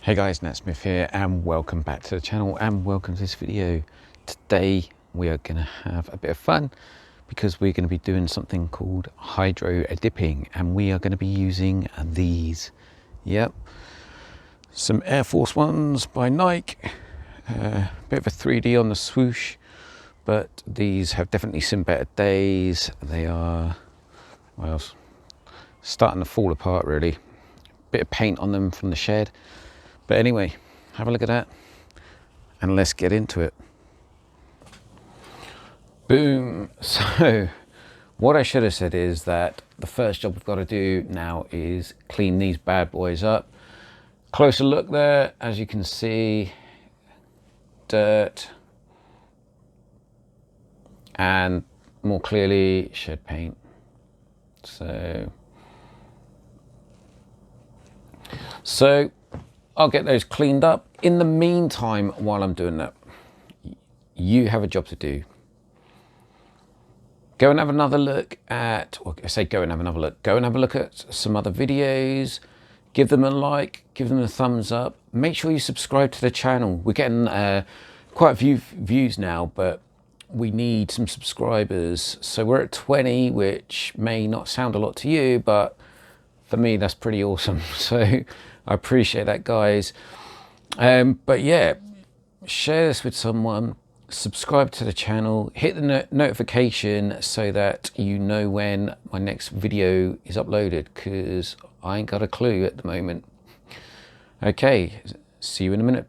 Hey guys, Natsmith here and welcome back to the channel and welcome to this video. Today we are going to have a bit of fun because we're going to be doing something called hydro dipping, and we are going to be using these. Yep, some Airforce ones by Nike. Bit of a 3D on the swoosh, but these have definitely seen better days. They are, well, starting to fall apart really. Bit of paint on them from the shed. But anyway, have a look at that and let's get into it. Boom. So what I should have said is that the first job we've got to do now is clean these bad boys up. Closer look there, as you can see, dirt, and more clearly shed paint. So I'll get those cleaned up. In the meantime, while I'm doing that, you have a job to do. Go and have another look at, or I say go and have another look, go and have a look at some other videos, give them a like, give them a thumbs up. Make sure you subscribe to the channel. We're getting quite a few views now, but we need some subscribers. So we're at 20, which may not sound a lot to you, but for me, that's pretty awesome. So I appreciate that, guys. But yeah, share this with someone, subscribe to the channel, hit the notification so that you know when my next video is uploaded, because I ain't got a clue at the moment. Okay, see you in a minute.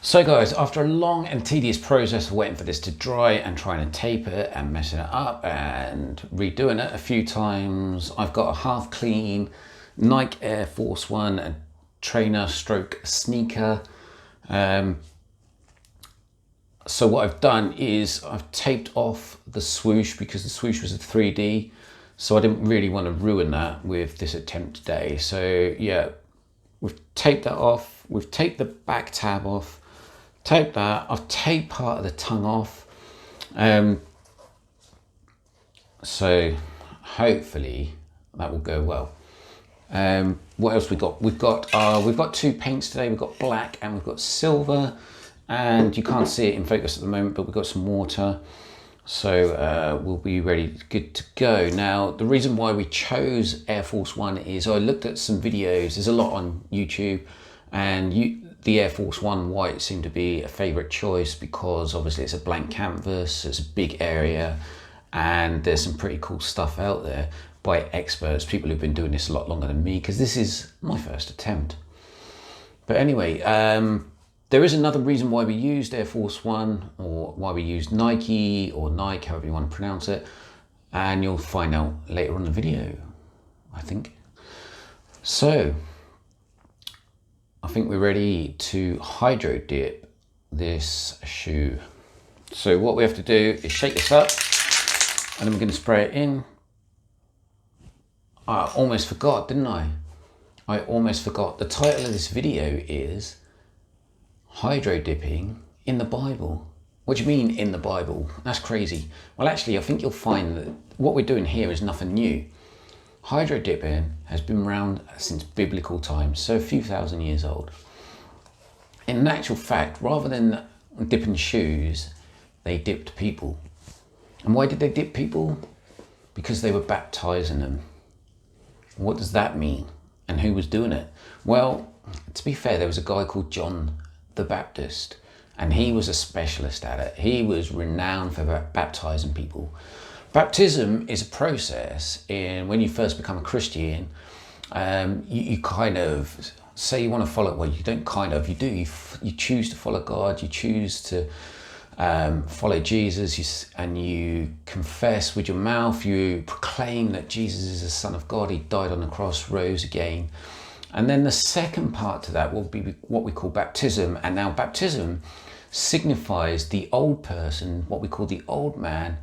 So guys, after a long and tedious process of waiting for this to dry and trying to tape it and messing it up and redoing it a few times, I've got a half clean Nike Airforce one, a trainer stroke sneaker. So what I've done is I've taped off the swoosh because the swoosh was a 3D, so I didn't really want to ruin that with this attempt today. So yeah, we've taped that off, we've taped the back tab off, taped that, I've taped part of the tongue off. So hopefully that will go well. What else we got? We've got two paints today. We've got black and we've got silver, and you can't see it in focus at the moment, but we've got some water, so we'll be ready, good to go. Now, the reason why we chose Airforce One is I looked at some videos. There's a lot on YouTube, and the Airforce One white seemed to be a favorite choice because obviously it's a blank canvas, it's a big area, and there's some pretty cool stuff out there by experts, people who've been doing this a lot longer than me, because this is my first attempt. But anyway, there is another reason why we used Airforce One, or why we used Nike, or Nike, however you want to pronounce it, and you'll find out later on in the video, I think. So I think we're ready to hydro dip this shoe. So what we have to do is shake this up, and then we're going to spray it in. I almost forgot, didn't I? I almost forgot. The title of this video is Hydro Dipping in the Bible. What do you mean in the Bible? That's crazy. Well, actually, I think you'll find that what we're doing here is nothing new. Hydro dipping has been around since biblical times, so a few thousand years old. In actual fact, rather than dipping shoes, they dipped people. And why did they dip people? Because they were baptizing them. What does that mean? And who was doing it? Well, to be fair, there was a guy called John the Baptist, and he was a specialist at it. He was renowned for baptizing people. Baptism is a process in when you first become a Christian. You kind of say you want to follow, well, you don't kind of, you do, you choose to follow God, you choose to follow Jesus, and you confess with your mouth, you proclaim that Jesus is the Son of God, he died on the cross, rose again. And then the second part to that will be what we call baptism. And now baptism signifies the old person, what we call the old man,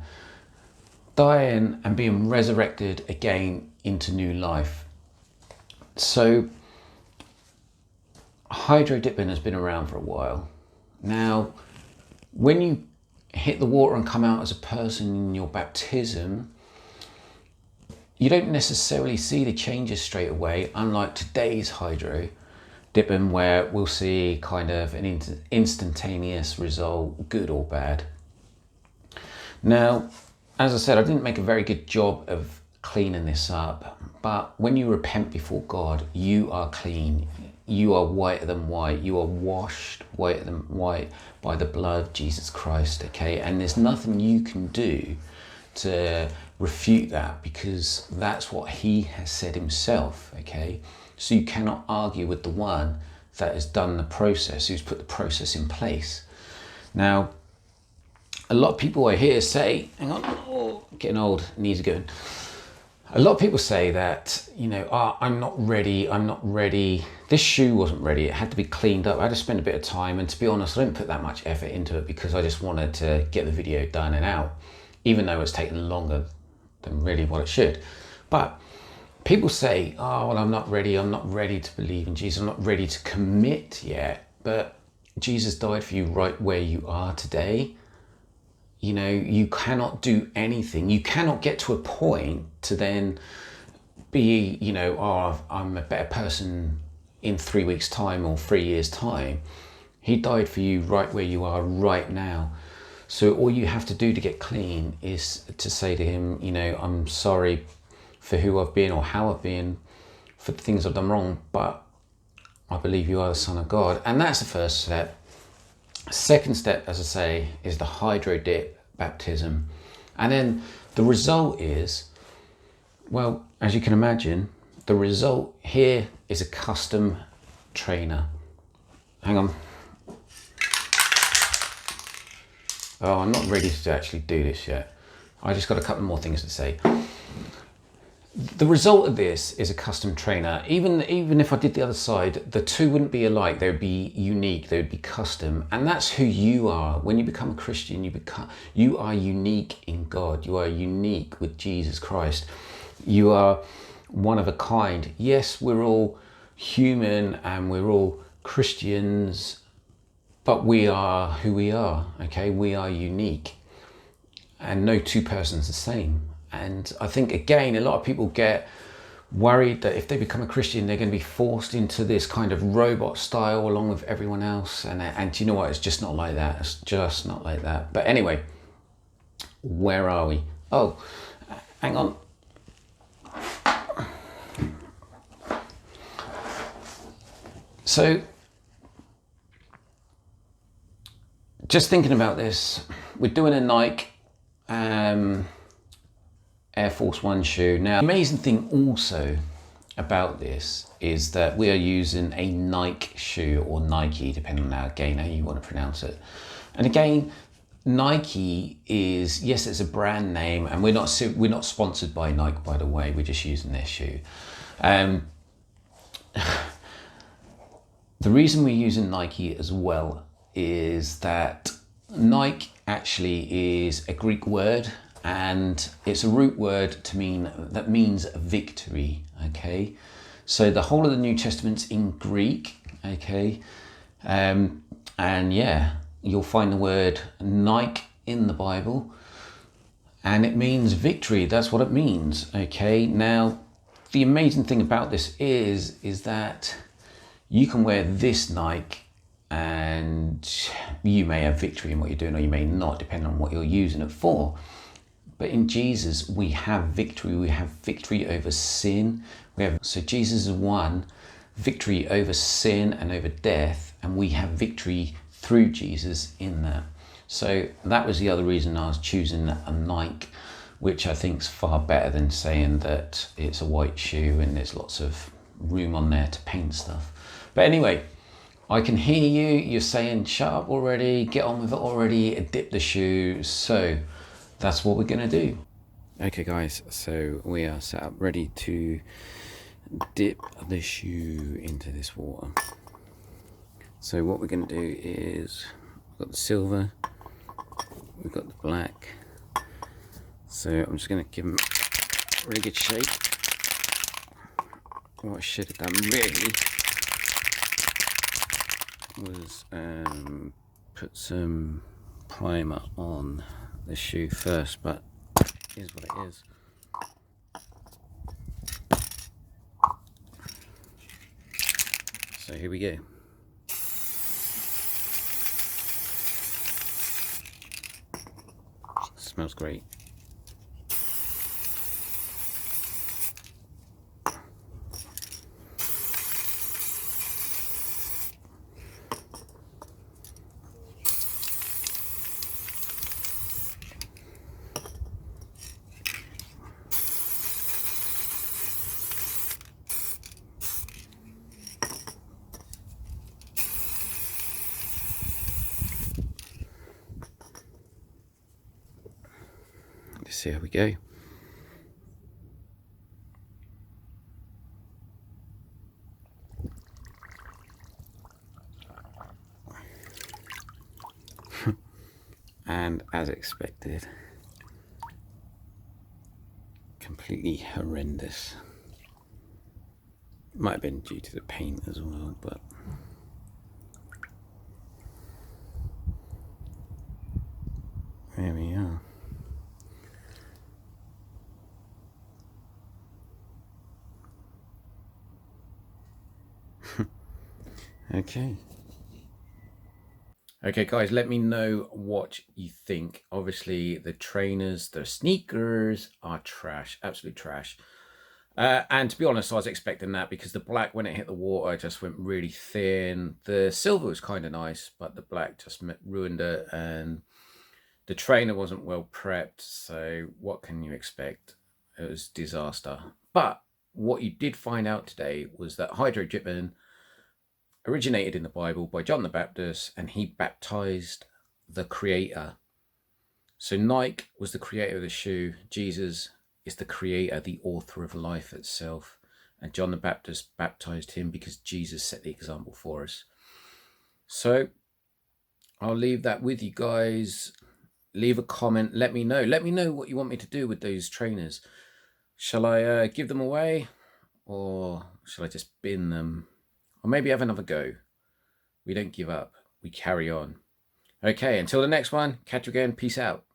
dying and being resurrected again into new life. So hydro dipping has been around for a while. Now, when you hit the water and come out as a person in your baptism, you don't necessarily see the changes straight away, unlike today's hydro dipping where we'll see kind of an instantaneous result, good or bad. Now, as I said, I didn't make a very good job of cleaning this up, but when you repent before God, you are clean. You are whiter than white. You are washed whiter than white by the blood of Jesus Christ, okay? And there's nothing you can do to refute that, because that's what he has said himself, okay? So you cannot argue with the one that has done the process, who's put the process in place. Now, a lot of people I hear say, hang on, oh, getting old, knees are going. A lot of people say that, you know, I'm not ready. This shoe wasn't ready. It had to be cleaned up. I had to spend a bit of time. And to be honest, I didn't put that much effort into it because I just wanted to get the video done and out, even though it's taken longer than really what it should. But people say, oh, well, I'm not ready to believe in Jesus. I'm not ready to commit yet. But Jesus died for you right where you are today. You know, you cannot do anything. You cannot get to a point to then be, you know, oh, I'm a better person in 3 weeks' time or 3 years' time. He died for you right where you are right now. So all you have to do to get clean is to say to him, you know, I'm sorry for who I've been or how I've been, for the things I've done wrong, but I believe you are the Son of God. And that's the first step. Second step, as I say, is the hydro dip baptism. And then the result is, well, as you can imagine, the result here is a custom trainer. Hang on. Oh, I'm not ready to actually do this yet. I just got a couple more things to say. The result of this is a custom trainer. Even if I did the other side, the two wouldn't be alike. They would be unique. They would be custom. And that's who you are. When you become a Christian, you are unique in God. You are unique with Jesus Christ. You are one of a kind. Yes, we're all human and we're all Christians, but we are who we are, okay? We are unique. And no two persons the same. And I think, again, a lot of people get worried that if they become a Christian, they're going to be forced into this kind of robot style along with everyone else. And you know what? It's just not like that. It's just not like that. But anyway, where are we? Oh, hang on. So, just thinking about this, we're doing a Nike Airforce 1 shoe. Now, the amazing thing also about this is that we are using a Nike shoe, or Nike, depending on how you want to pronounce it. And again, Nike is, yes, it's a brand name, and we're not sponsored by Nike, by the way. We're just using their shoe. The reason we're using Nike as well is that Nike actually is a Greek word, and it's a root word that means victory, okay? So the whole of the New Testament's in Greek, okay? And yeah, you'll find the word Nike in the Bible, and it means victory. That's what it means, okay? Now, the amazing thing about this is that you can wear this Nike and you may have victory in what you're doing, or you may not, depending on what you're using it for. But in Jesus, we have victory. We have victory over sin. So Jesus has won victory over sin and over death, and we have victory through Jesus in that. So that was the other reason I was choosing a Nike, which I think is far better than saying that it's a white shoe and there's lots of room on there to paint stuff. But anyway, I can hear you. You're saying, shut up already, get on with it already, dip the shoe. So that's what we're going to do. Okay, guys, so we are set up ready to dip the shoe into this water. So what we're going to do is, we've got the silver, we've got the black. So I'm just going to give them a really good shake. What I should have done really was put some primer on the shoe first, but here's what it is. So here we go. Smells great. Let's see how we go. And as expected, completely horrendous. Might have been due to the paint as well, but there we are. Okay guys, let me know what you think. Obviously the trainers, the sneakers are trash, absolute trash. And to be honest, I was expecting that because the black, when it hit the water, just went really thin. The silver was kind of nice, but the black just ruined it. And the trainer wasn't well prepped. So what can you expect? It was disaster. But what you did find out today was that hydrogypin originated in the Bible by John the Baptist, and he baptized the creator. So Nike was the creator of the shoe. Jesus is the creator, the author of life itself. And John the Baptist baptized him because Jesus set the example for us. So I'll leave that with you guys. Leave a comment. Let me know. Let me know what you want me to do with those trainers. Shall I give them away, or shall I just bin them? Or maybe have another go. We don't give up. We carry on. Okay, until the next one. Catch you again. Peace out.